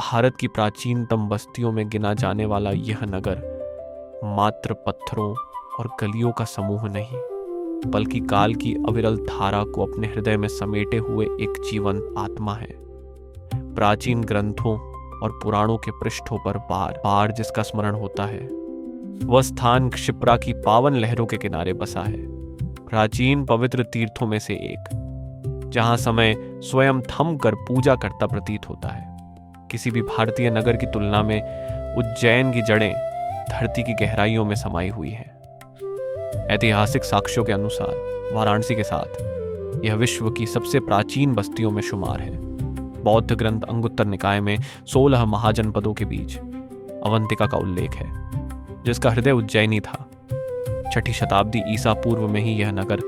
भारत की प्राचीनतम बस्तियों में गिना जाने वाला यह नगर मात्र पत्थरों और गलियों का समूह नहीं, बल्कि काल की अविरल धारा को अपने हृदय में समेटे हुए एक जीवंत आत्मा है। प्राचीन ग्रंथों और पुराणों के पृष्ठों पर बार बार जिसका स्मरण होता है, वह स्थान क्षिप्रा की पावन लहरों के किनारे बसा है। प्राचीन पवित्र तीर्थों में से एक, जहां समय स्वयं थम कर पूजा करता प्रतीत होता है। किसी भी भारतीय नगर की तुलना में उज्जैन की जड़ें धरती की गहराइयों में समाई हुई हैं। ऐतिहासिक साक्ष्यों के अनुसार वाराणसी के साथ यह विश्व की सबसे प्राचीन बस्तियों में शुमार है। बौद्ध ग्रंथ अंगुत्तर निकाय में 16 महाजनपदों के बीच अवंतिका का उल्लेख है, जिसका हृदय उज्जैनी था। 6ठी शताब्दी ईसा पूर्व में ही यह नगर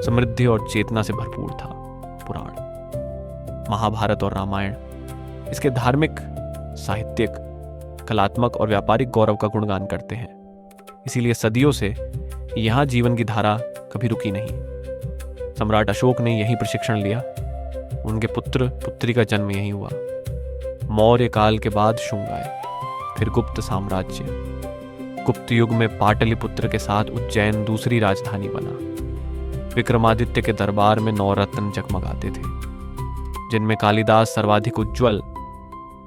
समृद्धि और चेतना से भरपूर था। पुराण, महाभारत और रामायण इसके धार्मिक, साहित्यिक, कलात्मक और व्यापारिक गौरव का गुणगान करते हैं। इसीलिए सदियों से यहाँ जीवन की धारा कभी रुकी नहीं। सम्राट अशोक ने यही प्रशिक्षण लिया। उनके पुत्र पुत्री का जन्म यहीं हुआ। मौर्य काल के बाद शुंग आए, फिर गुप्त साम्राज्य। गुप्त युग में पाटलिपुत्र के साथ उज्जैन दूसरी राजधानी बना। विक्रमादित्य के दरबार में 9 रत्न जगमगाते थे, जिनमें कालिदास सर्वाधिक उज्ज्वल।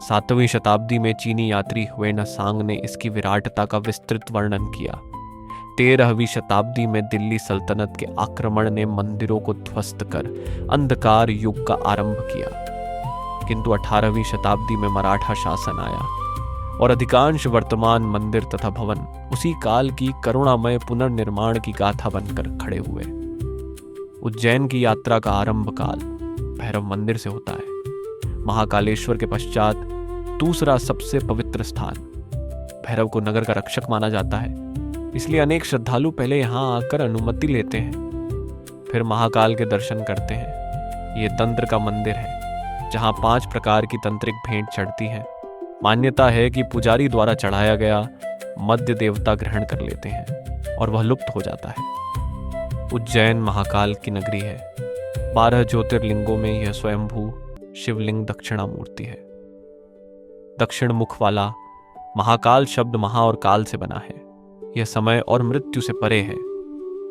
7वीं शताब्दी में चीनी यात्री ह्वेनसांग ने इसकी विराटता का विस्तृत वर्णन किया। 13वीं शताब्दी में दिल्ली सल्तनत के आक्रमण ने मंदिरों को ध्वस्त कर अंधकार युग का आरंभ किया। किंतु 18वीं शताब्दी में मराठा शासन आया और अधिकांश वर्तमान मंदिर तथा भवन उसी काल की करुणामय पुनर्निर्माण की गाथा बनकर खड़े हुए। उज्जैन की यात्रा का आरंभ काल भैरव मंदिर से होता है। महाकालेश्वर के पश्चात दूसरा सबसे पवित्र स्थान। भैरव को नगर का रक्षक माना जाता है, इसलिए अनेक श्रद्धालु पहले यहाँ आकर अनुमति लेते हैं, फिर महाकाल के दर्शन करते हैं। ये तंत्र का मंदिर है, जहाँ 5 प्रकार की तंत्रिक भेंट चढ़ती है। मान्यता है कि पुजारी द्वारा चढ़ाया गया मध्य देवता ग्रहण कर लेते हैं और वह लुप्त हो जाता है। उज्जैन महाकाल की नगरी है। 12 ज्योतिर्लिंगों में यह स्वयंभू शिवलिंग दक्षिणामूर्ति है। दक्षिण मुख वाला महाकाल शब्द महा और काल से बना है। यह समय और मृत्यु से परे है।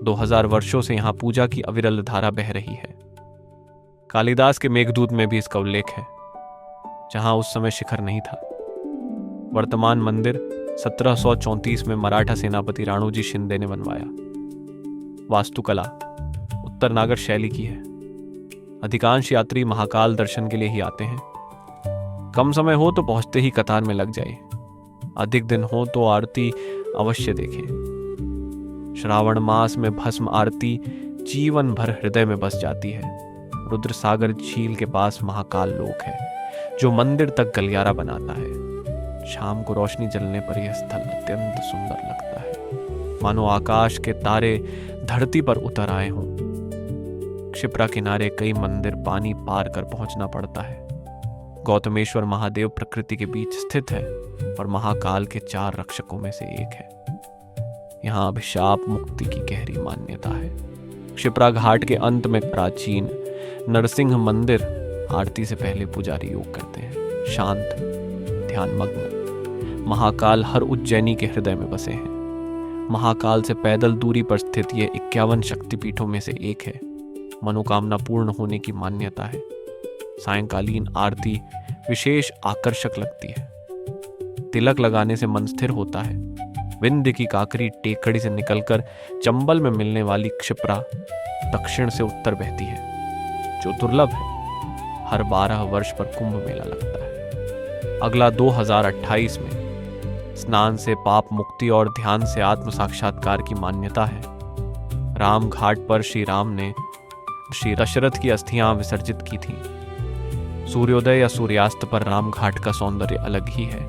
2000 वर्षों से यहाँ पूजा की अविरल धारा बह रही है। कालिदास के मेघदूत में भी इसका उल्लेख है, जहां उस समय शिखर नहीं था। वर्तमान मंदिर 1734 में मराठा सेनापति राणोजी शिंदे ने बनवाया। वास्तुकला उत्तर नागर शैली की है। अधिकांश यात्री महाकाल दर्शन के लिए ही आते हैं। कम समय हो तो पहुंचते ही कतार में लग जाए। अधिक दिन हो तो आरती अवश्य देखें। श्रावण मास में भस्म आरती जीवन भर हृदय में बस जाती है। रुद्र सागर झील के पास महाकाल लोक है, जो मंदिर तक गलियारा बनाता है। शाम को रोशनी जलने पर यह स्थल अत्यंत सुंदर लगता है, मानो आकाश के तारे धरती पर उतर आए हों। क्षिप्रा किनारे कई मंदिर पानी पार कर पहुंचना पड़ता है। गौतमेश्वर महादेव प्रकृति के बीच स्थित है और महाकाल के 4 रक्षकों में से एक है। यहाँ अभिशाप मुक्ति की गहरी मान्यता है। क्षिप्रा घाट के अंत में प्राचीन नरसिंह मंदिर। आरती से पहले पुजारी योग करते हैं, शांत, ध्यानमग्न। महाकाल हर उज्जैनी के हृदय में बसे हैं। महाकाल से पैदल दूरी पर स्थित यह 51 शक्तिपीठों में से एक है। मनोकामना पूर्ण होने की मान्यता है। सायंकालीन आरती विशेष आकर्षक लगती है। तिलक लगाने से मन स्थिर होता है। विंध्य की काकरी टेकड़ी से निकलकर चंबल में मिलने वाली क्षिप्रा दक्षिण से उत्तर बहती है, जो दुर्लभ है। हर 12 वर्ष पर कुंभ मेला लगता है। अगला 2028 में स्नान से पाप मुक्ति और ध्यान से आत्म साक्षात्कार की मान्यता है। राम घाट पर श्री राम ने श्री दशरथ की अस्थियां विसर्जित की थीं। सूर्योदय या सूर्यास्त पर राम घाट का सौंदर्य अलग ही है।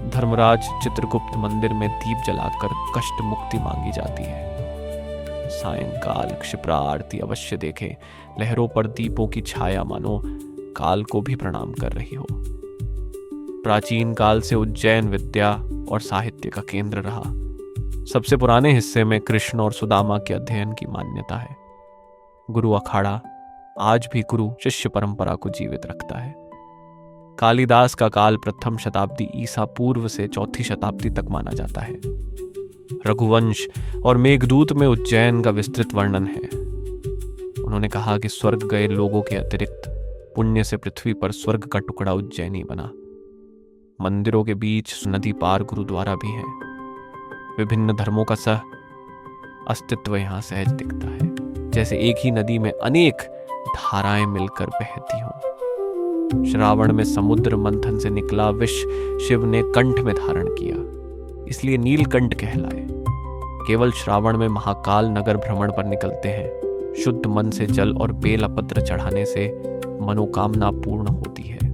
धर्मराज चित्रगुप्त मंदिर में दीप जलाकर कष्ट मुक्ति मांगी जाती है। सायंकाल क्षिप्रा आरती अवश्य देखें। लहरों पर दीपों की छाया मानो काल को भी प्रणाम कर रही हो। प्राचीन काल से उज्जैन विद्या और साहित्य का केंद्र रहा। सबसे पुराने हिस्से में कृष्ण और सुदामा के अध्ययन की मान्यता है। गुरु अखाड़ा आज भी गुरु शिष्य परंपरा को जीवित रखता है। कालिदास का काल प्रथम शताब्दी ईसा पूर्व से चौथी शताब्दी तक माना जाता है। रघुवंश और मेघदूत में उज्जैन का विस्तृत वर्णन है। उन्होंने कहा कि स्वर्ग गए लोगों के अतिरिक्त पुण्य से पृथ्वी पर स्वर्ग का टुकड़ा उज्जैनी बना। मंदिरों के बीच नदी पार गुरुद्वारा भी है। विभिन्न धर्मों का सह अस्तित्व यहाँ सहज दिखता है, जैसे एक ही नदी में अनेक धाराएं मिलकर बहती हों। श्रावण में समुद्र मंथन से निकला विष शिव ने कंठ में धारण किया, इसलिए नीलकंठ कहलाए। केवल श्रावण में महाकाल नगर भ्रमण पर निकलते हैं। शुद्ध मन से जल और बेलपत्र चढ़ाने से मनोकामना पूर्ण होती है।